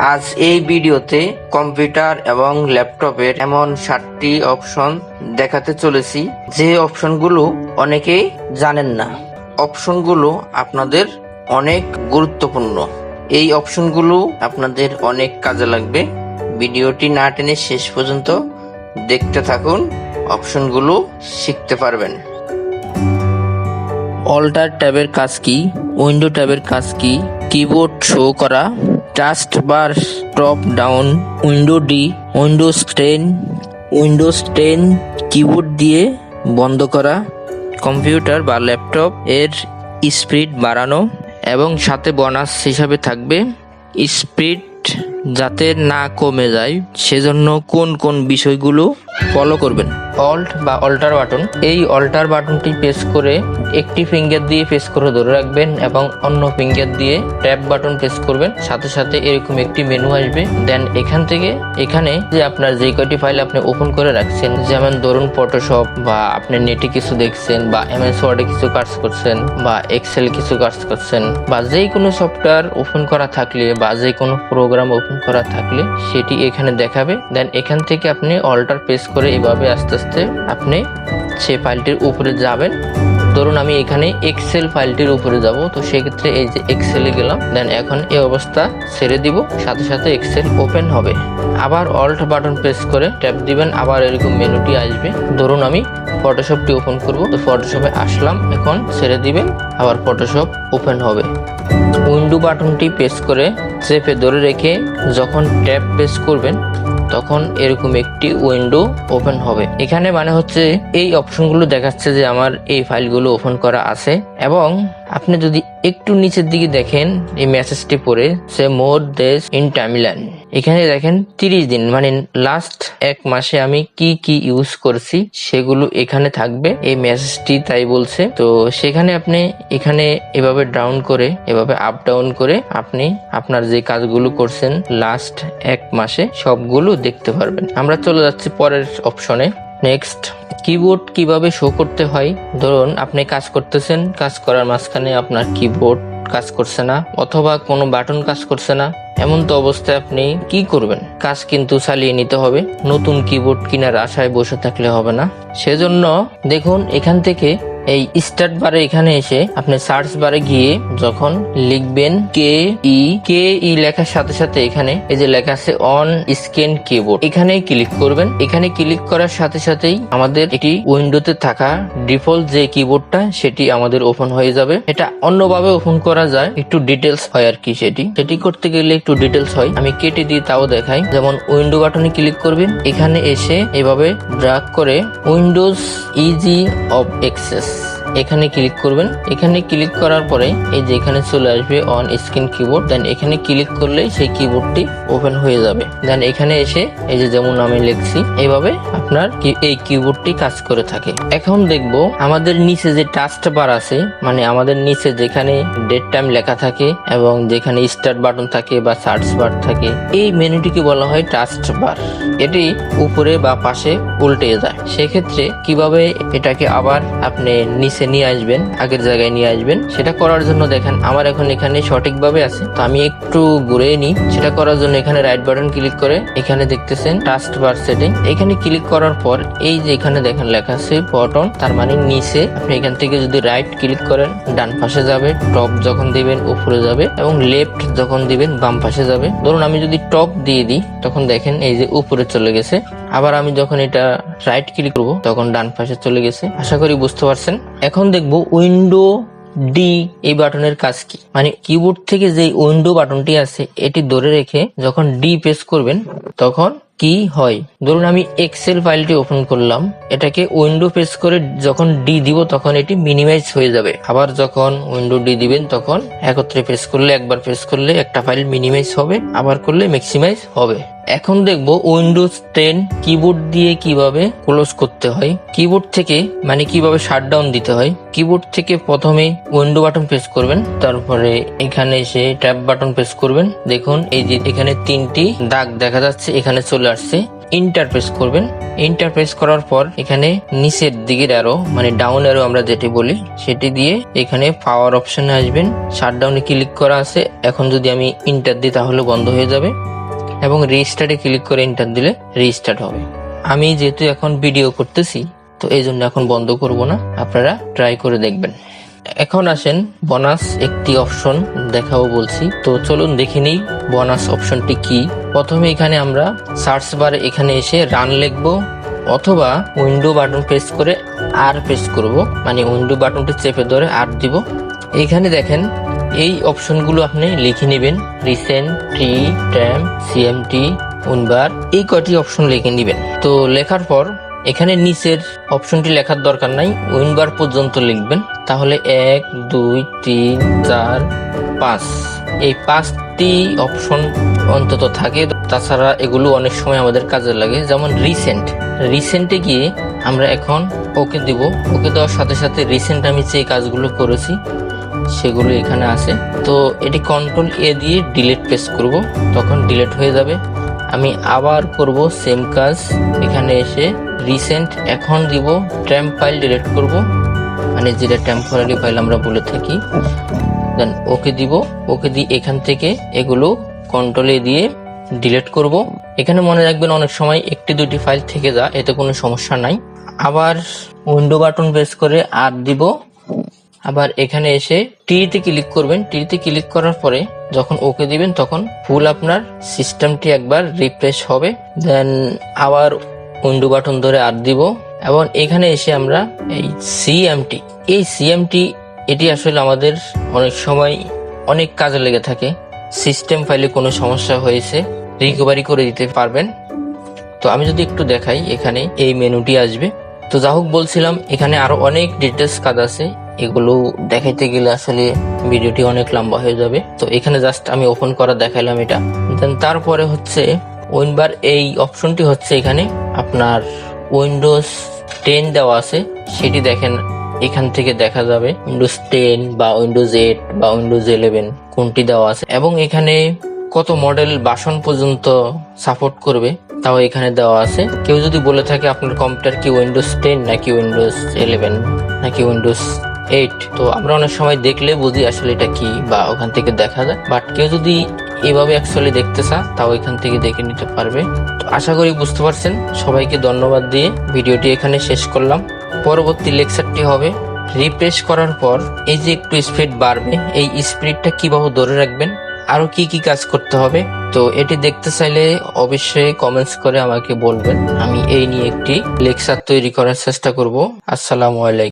আজ এই ভিডিওতে কম্পিউটার এবং ল্যাপটপের এমন 7টি অপশন দেখাতে চলেছি যে অপশনগুলো অনেকেই জানেন না। অপশনগুলো আপনাদের অনেক গুরুত্বপূর্ণ। এই অপশনগুলো আপনাদের অনেক কাজে লাগবে। ভিডিওটি না টেনে শেষ পর্যন্ত দেখতে থাকুন, অপশনগুলো শিখতে পারবেন। অল্টার ট্যাবের কাজ কি, উইন্ডো ট্যাবের কাজ কি, কিবোর্ড শো করা, task bar top down, window D, Windows 10 keyboard দিয়ে বন্ধ করা, কম্পিউটার বা ল্যাপটপ এর স্পিড বাড়ানো এবং সাথে বোনাস হিসাবে থাকবে স্পিড যাতে না কমে যায় সেজন্য কোন কোন বিষয়গুলো ফলো করবেন। অল্ট বা অল্টার বাটন, এই অল্টার বাটনটি প্রেস করে একটি ফিঙ্গার দিয়ে প্রেস করে ধরে রাখবেন এবং অন্য ফিঙ্গার দিয়ে ট্যাব বাটন প্রেস করবেন। সাথে সাথে এরকম একটি মেনু আসবে। দেন এখান থেকে এখানে যে আপনার যে কয়টি ফাইল আপনি ওপেন করে রাখছেন, যেমন ধরুন ফটোশপ বা আপনি নেটে কিছু দেখছেন বা এমএস ওয়ার্ডে কিছু কাজ করছেন বা এক্সেল কিছু কাজ করছেন বা যে কোনো সফটওয়্যার ওপেন করা থাকলে বা যে কোনো প্রোগ্রাম ওপেন করা থাকলে সেটি এখানে দেখাবে। দেন এখান থেকে আপনি অল্টার প্রেস করে এভাবে আস্তে আস্তে আপনি সেই ফাইলটির উপরে যাবেন। ধরুন আমি এখানে এক্সেল ফাইলটির উপরে যাব, তো সেক্ষেত্রে এই যে এক্সেলে গেলাম। দেন এখন এই অবস্থা ছেড়ে দিব, সাথে সাথে এক্সেল ওপেন হবে। আবার অল্ট বাটন প্রেস করে ট্যাপ দিবেন, আবার এরকম মেনুটি আসবে। ধরুন আমি ফটোশপটি ওপেন করব, তো ফটোশপে আসলাম, এখন ছেড়ে দিবেন, আবার ফটোশপ ওপেন হবে। উইন্ডো বাটনটি প্রেস করে চেপে ধরে রেখে যখন ট্যাব প্রেস করবেন তখন এরকম একটি উইন্ডো ওপেন হবে। এখানে মানে হচ্ছে এই অপশনগুলো দেখাচ্ছে যে আমার এই ফাইলগুলো ওপেন করা আছে। এবং আপনি যদি একটু নিচের দিকে দেখেন এই মেসেজটি পড়ে, সে মোর দেশ ইন টাইমলাইন, এখানে দেখেন 30 দিন মানে লাস্ট এক মাসে আমি কি কি ইউজ করছি সেগুলো এখানে থাকবে। এই মেসেজটি তাই বলছে। তো সেখানে আপনি এখানে এভাবে ডাউন করে এভাবে আপ ডাউন করে আপনি আপনার যে কাজগুলো করছেন লাস্ট এক মাসে সবগুলো দেখতে পারবেন। আমরা চলে যাচ্ছি পরের অপশনে। নেক্সট, কিবোর্ড কিভাবে শো করতে হয়। ধরুন আপনি কাজ করতেছেন, কাজ করার মাঝখানে আপনার কিবোর্ড কাজ করছে না অথবা কোনো বাটন কাজ করছে না, এমন তো অবস্থায় আপনি কি করবেন? কাজ কিন্তু চালিয়ে নিতে হবে, নতুন কিবোর্ড কেনার আশায় বসে থাকলে হবে না। সেজন্য দেখুন এখান থেকে এই স্টার্ট বারে এখানে এসে আপনি সার্চ বারে গিয়ে যখন লিখবেন কে ই লেখার সাথে সাথে এখানে এই যে লেখা আছে অন স্ক্রিন কিবোর্ড, এখানে ক্লিক করবেন। এখানে ক্লিক করার সাথে সাথেই আমাদের এটি উইন্ডোতে থাকা ডিফল্ট যে কিবোর্ডটা সেটি আমাদের ওপেন হয়ে যাবে। এটা অন্যভাবে ওপেন করা যায়, একটু ডিটেলস হয় আর কি। সেটি করতে গেলে একটু ডিটেলস হয়, আমি কেটে দিয়ে তাও দেখাই। যেমন উইন্ডো বাটনে ক্লিক করবেন, এখানে এসে এভাবে ড্র্যাগ করে উইন্ডোজ ইজি অফ অ্যাক্সেস এখানে ক্লিক করবেন। এখানে ক্লিক করার পরে এই যে এখানে চলে আসবে অন স্ক্রিন কিবোর্ড। দেন এখানে ক্লিক করলে সেই কিবোর্ডটি ওপেন হয়ে যাবে। দেন এখানে এসে এই যে যেমন আমি লিখছি এইভাবে আপনার এই কিবোর্ডটি কাজ করে থাকে। এখন দেখব আমাদের নিচে যে টাস্ক বার আছে, মানে আমাদের নিচে যেখানে ডেট টাইম লেখা থাকে এবং যেখানে স্টার্ট বাটন থাকে বা সার্চ বার থাকে, এই মেনুটিকে বলা হয় টাস্ক বার। এটি উপরে বা পাশে উল্টে যায়। সেক্ষেত্রে কিভাবে এটাকে আবার আপনি নিচে নিয়ে আসবেন, আগের জায়গায় নিয়ে আসবেন, সেটা করার জন্য দেখেন আমার এখন এখানে সঠিকভাবে আছে, তো আমি একটু ঘুরে নিই। সেটা করার জন্য এখানে রাইট বাটন ক্লিক করে এখানে দেখতেছেন টাস্ক বার সেটিং, এখানে ক্লিক করার পর এই যে এখানে দেখেন লেখা আছে বটন, তার মানে নিচে। আপনি এখান থেকে যদি রাইট ক্লিক করেন ডান পাশে যাবে, টপ যখন দিবেন উপরে যাবে এবং লেফট যখন দিবেন বাম পাশে যাবে। ধরুন আমি যদি টপ দিয়ে দিই তখন দেখেন এই যে উপরে চলে গেছে। আবার আমি যখন এটা রাইট ক্লিক করবো তখন ডান পাশে চলে গেছে। আশা করি বুঝতে পারছেন। এখন দেখবো উইন্ডো ডি এই বাটনের কাজ কি। মানে কিবোর্ড থেকে যে উইন্ডো বাটনটি আছে এটি ধরে রেখে যখন ডি প্রেস করবেন তখন কি হয়। ধরুন আমি এক্সেল ফাইলটি ওপেন করলাম, এটাকে উইন্ডো প্রেস করে যখন ডি দিব তখন এটি মিনিমাইজ হয়ে যাবে। আবার যখন উইন্ডো ডি দিবেন তখন একত্রে প্রেস করলে, একবার প্রেস করলে একটা ফাইল মিনিমাইজ হবে, আবার করলে ম্যাক্সিমাইজ হবে। এখন দেখবো উইন্ডোজ 10 কিবোর্ড দিয়ে কিভাবে ক্লোজ করতে হয়। কিবোর্ড থেকে মানে কিভাবে শাটডাউন দিতে হয়। কিবোর্ড থেকে প্রথমে উইন্ডো বাটন প্রেস করবেন, তারপরে এখানে এসে ট্যাব বাটন প্রেস করবেন। দেখুন এই যে এখানে 3টি দাগ দেখা যাচ্ছে, এখানে চলে আসছে। এন্টার প্রেস করবেন। এন্টার প্রেস করার পর এখানে নিচের দিকের অ্যারো মানে ডাউন অ্যারো আমরা যেটি বলি সেটি দিয়ে এখানে পাওয়ার অপশনে আসবেন। শাটডাউনে ক্লিক করা আছে, এখন যদি আমি এন্টার দিই তাহলে বন্ধ হয়ে যাবে এবং রিস্টার্টে ক্লিক করে এন্টার দিলে রিস্টার্ট হবে। আমি যেহেতু এখন ভিডিও করতেছি তো এই জন্য এখন বন্ধ করব না, আপনারা ট্রাই করে দেখবেন। এখন আসেন বোনাস একটি অপশন দেখাও বলছি, তো চলুন দেখে নিই বোনাস অপশনটি কি। প্রথমে এখানে আমরা সার্চ বারে এখানে এসে রান লিখবো অথবা উইন্ডো বাটন প্রেস করে আর প্রেস করব, মানে উইন্ডো বাটনটি চেপে ধরে আর দিব। এখানে দেখেন এই অপশনগুলো আপনি লিখে নেবেন, রিসেন্ট, ট্রি, ট্যাম, সিএমটি, উইনবার, এই কয়টি অপশন লিখে নেবেন। তো লেখার পর এখানে নিচের অপশনটি লেখার দরকার নাই, উইনবার পর্যন্ত লিখবেন। তাহলে 1 2 3 4 5 এই 5টি অপশন অন্তত থাকে। তাছাড়া এগুলো অনেক সময় আমাদের কাজে লাগে। যেমন রিসেন্টে গিয়ে আমরা এখন ওকে দিব। ওকে দেওয়ার সাথে সাথে রিসেন্ট আমি যে কাজগুলো করেছি সেগুলো এখানে আছে। তো এটি কন্ট্রোল এ দিয়ে ডিলিট প্রেস করব, তখন ডিলিট হয়ে যাবে। আমি আবার করব সেম কাজ, এখানে এসে রিসেন্ট এখন দিব, টেম্প ফাইল ডিলিট করব, মানে যেটা টেম্পোরারি ফাইল আমরা বলে থাকি। দেন ওকে দিব, ওকে দিয়ে এখান থেকে এগুলো কন্ট্রোল এ দিয়ে ডিলিট করব। এখানে মনে রাখবেন অনেক সময় একটি দুটি ফাইল থেকে যায়, এতে কোনো সমস্যা নাই। আবার উইন্ডো বাটন প্রেস করে আর দিব। আবার এখানে এসে টিতে ক্লিক করবেন। টিতে ক্লিক করার পরে যখন ওকে দিবেন তখন ফুল আপনার সিস্টেমটি একবার রিফ্রেশ হবে। দেন আবার উইন্ডো বাটন ধরে আর দিব এবং এখানে এসে আমরা এই সিএমটি এটি আসলে আমাদের অনেক সময় অনেক কাজে লেগে থাকে। সিস্টেম ফাইলে কোনো সমস্যা হয়েছে রিকভারি করে দিতে পারবেন। তো আমি যদি একটু দেখাই, এখানে এই মেনুটি আসবে। তো যা হোক বলছিলাম, এখানে আরো অনেক ডিটেলস কাজ আছে, এগুলো দেখাইতে গেলে আসলে ভিডিওটি অনেক লম্বা হয়ে যাবে। তো এখানে জাস্ট আমি ওপেন করা দেখাইলাম এটা। দেন তারপরে হচ্ছে উইনবার, এই অপশনটি হচ্ছে এখানে আপনার উইন্ডোজ 10 দেওয়া আছে, সেটি দেখেন এখান থেকে দেখা যাবে উইন্ডোজ 10 বা উইন্ডোজ 8 বা উইন্ডোজ 11 কোনটি দেওয়া আছে এবং এখানে কত মডেল ভার্সন পর্যন্ত সাপোর্ট করবে তাও এখানে দেওয়া আছে। কেউ যদি বলে থাকে আপনার কম্পিউটার কি উইন্ডোজ 10 নাকি উইন্ডোজ 11 নাকি উইন্ডোজ 8, তো আমরা অনেক সময় দেখলে বুঝি আসলে এটা কি বা ওখান থেকে দেখা যায়। বাট কেউ যদি এভাবে অ্যাকচুয়ালি দেখতে চায় তাও এখান থেকে দেখে নিতে পারবে। তো আশা করি বুঝতে পারছেন। সবাইকে ধন্যবাদ দিয়ে ভিডিওটি এখানে শেষ করলাম। পরবর্তী লেকচারটি হবে রিফ্রেশ করার পর এই যে একটু স্পিড বাড়বে, এই স্পিডটা কিভাবে ধরে রাখবেন, আরো কি কি কাজ করতে হবে। তো এটি দেখতে চাইলে অবশ্যই কমেন্টস করে আমাকে বলবেন, আমি এই নিয়ে একটি লেকচার তৈরি করার চেষ্টা করব। আসসালামু আলাইকুম।